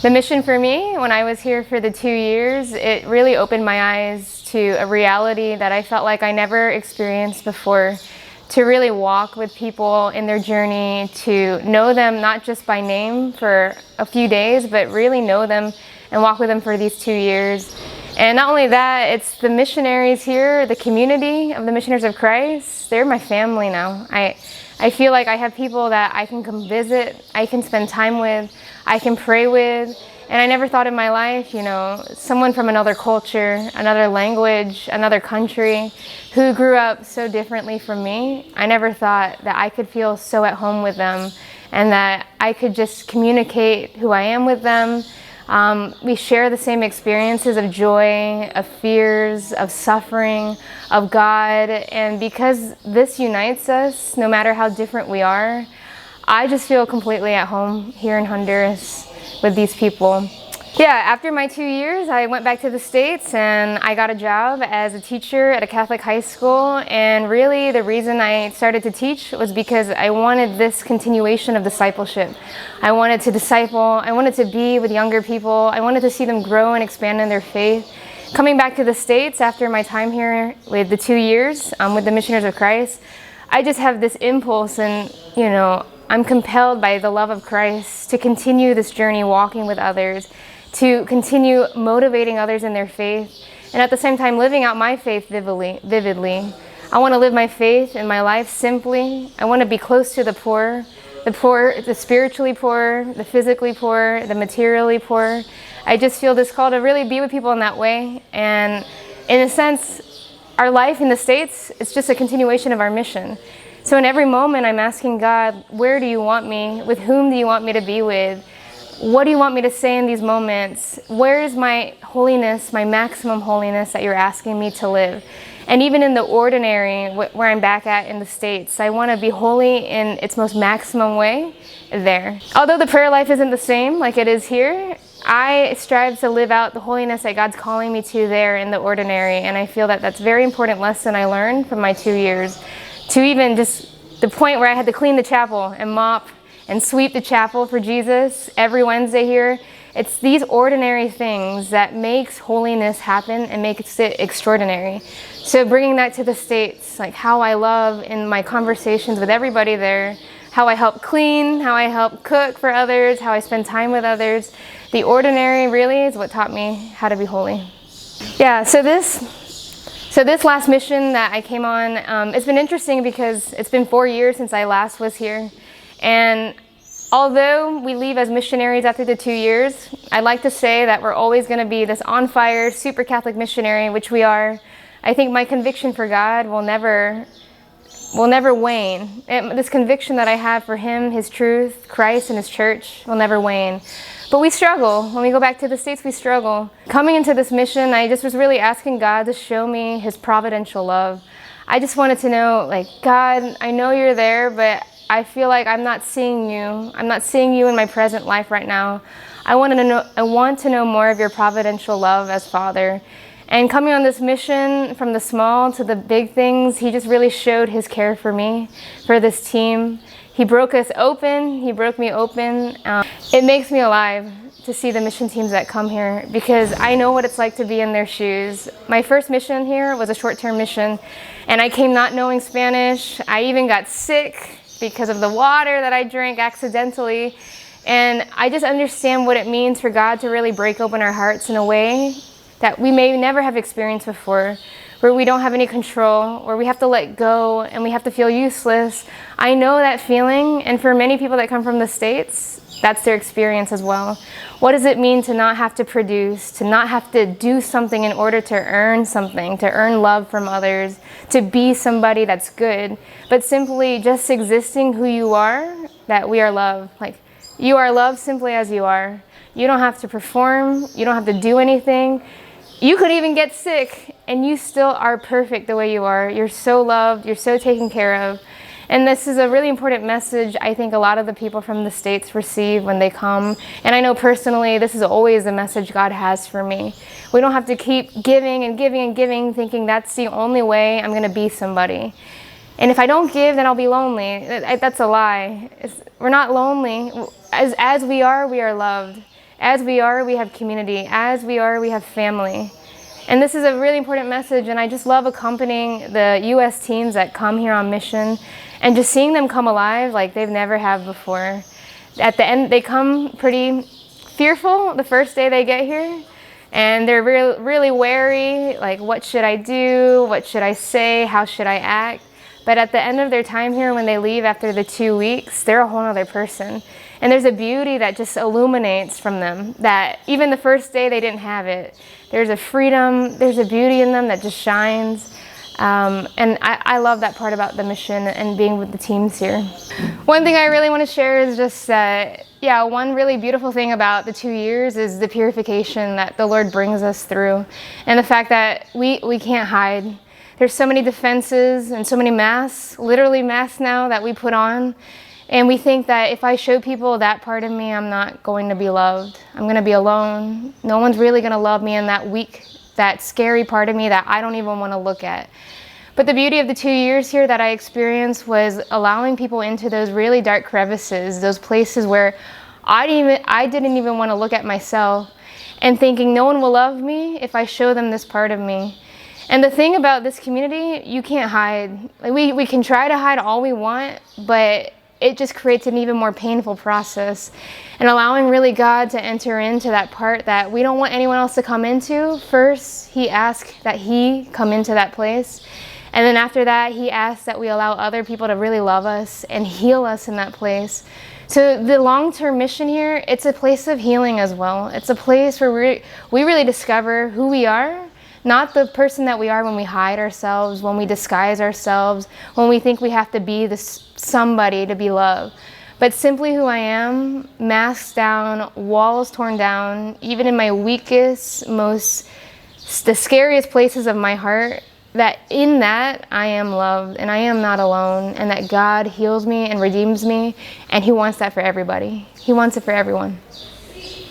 The mission for me, when I was here for the 2 years, it really opened my eyes to a reality that I felt like I never experienced before. To really walk with people in their journey, to know them not just by name for a few days, but really know them and walk with them for these 2 years. And not only that, it's the missionaries here, the community of the Missionaries of Christ. They're my family now. I feel like I have people that I can come visit, I can spend time with, I can pray with. And I never thought in my life, someone from another culture, another language, another country, who grew up so differently from me, I never thought that I could feel so at home with them and that I could just communicate who I am with them. We share the same experiences of joy, of fears, of suffering, of God. And because this unites us, no matter how different we are, I just feel completely at home here in Honduras with these people. Yeah, after my 2 years, I went back to the States and I got a job as a teacher at a Catholic high school. And really the reason I started to teach was because I wanted this continuation of discipleship. I wanted to disciple, I wanted to be with younger people, I wanted to see them grow and expand in their faith. Coming back to the States after my time here with the 2 years with the Missionaries of Christ, I just have this impulse and, I'm compelled by the love of Christ to continue this journey walking with others, to continue motivating others in their faith, and at the same time living out my faith vividly. I want to live my faith in my life simply. I want to be close to the poor, the spiritually poor, the physically poor, the materially poor. I just feel this call to really be with people in that way. And in a sense, our life in the States is just a continuation of our mission. So in every moment, I'm asking God, where do you want me? With whom do you want me to be with? What do you want me to say in these moments? Where is my holiness, my maximum holiness that you're asking me to live? And even in the ordinary, where I'm back at in the States, I want to be holy in its most maximum way there. Although the prayer life isn't the same like it is here, I strive to live out the holiness that God's calling me to there in the ordinary. And I feel that that's a very important lesson I learned from my 2 years. To even just the point where I had to clean the chapel and mop and sweep the chapel for Jesus every Wednesday here. It's these ordinary things that makes holiness happen and makes it extraordinary. So bringing that to the States, like how I love in my conversations with everybody there, how I help clean, how I help cook for others, how I spend time with others. The ordinary really is what taught me how to be holy. Yeah, so this last mission that I came on, it's been interesting because it's been 4 years since I last was here. And although we leave as missionaries after the 2 years, I'd like to say that we're always going to be this on-fire, super Catholic missionary, which we are. I think my conviction for God will never wane. This conviction that I have for Him, His truth, Christ, and His church will never wane. But we struggle. When we go back to the States, we struggle. Coming into this mission, I just was really asking God to show me His providential love. I just wanted to know, God, I know you're there, but I feel like I'm not seeing you. I'm not seeing you in my present life right now. I want to know more of your providential love as Father. And coming on this mission, from the small to the big things, He just really showed His care for me, for this team. He broke us open. He broke me open. It makes me alive to see the mission teams that come here because I know what it's like to be in their shoes. My first mission here was a short-term mission, and I came not knowing Spanish. I even got sick because of the water that I drank accidentally. And I just understand what it means for God to really break open our hearts in a way that we may never have experienced before, where we don't have any control, where we have to let go and we have to feel useless. I know that feeling, and for many people that come from the States, that's their experience as well. What does it mean to not have to produce, to not have to do something in order to earn something, to earn love from others, to be somebody that's good, but simply just existing who you are, that we are loved. You are loved simply as you are. You don't have to perform, you don't have to do anything. You could even get sick and you still are perfect the way you are. You're so loved, you're so taken care of. And this is a really important message I think a lot of the people from the States receive when they come. And I know personally this is always a message God has for me. We don't have to keep giving and giving and giving, thinking that's the only way I'm going to be somebody. And if I don't give, then I'll be lonely. That's a lie. We're not lonely. As we are loved. As we are, we have community. As we are, we have family. And this is a really important message, and I just love accompanying the U.S. teams that come here on mission and just seeing them come alive like they've never have before. At the end, they come pretty fearful the first day they get here, and they're really wary, like, what should I do? What should I say? How should I act? But at the end of their time here, when they leave after the 2 weeks, they're a whole other person. And there's a beauty that just illuminates from them that even the first day they didn't have it. There's a freedom, there's a beauty in them that just shines. And I love that part about the mission and being with the teams here. One thing I really want to share is just that, one really beautiful thing about the 2 years is the purification that the Lord brings us through. And the fact that we can't hide. There's so many defenses and so many masks, literally masks now, that we put on. And we think that if I show people that part of me, I'm not going to be loved. I'm going to be alone. No one's really going to love me in that weak, that scary part of me that I don't even want to look at. But the beauty of the 2 years here that I experienced was allowing people into those really dark crevices, those places where I didn't even want to look at myself, and thinking no one will love me if I show them this part of me. And the thing about this community, you can't hide. Like we can try to hide all we want, but it just creates an even more painful process. And allowing really God to enter into that part that we don't want anyone else to come into. First, He asks that He come into that place. And then after that, He asks that we allow other people to really love us and heal us in that place. So the long-term mission here, it's a place of healing as well. It's a place where we really discover who we are. Not the person that we are when we hide ourselves, when we disguise ourselves, when we think we have to be this somebody to be loved. But simply who I am, masks down, walls torn down, even in my weakest, the scariest places of my heart, that in that I am loved and I am not alone, and that God heals me and redeems me, and He wants that for everybody. He wants it for everyone.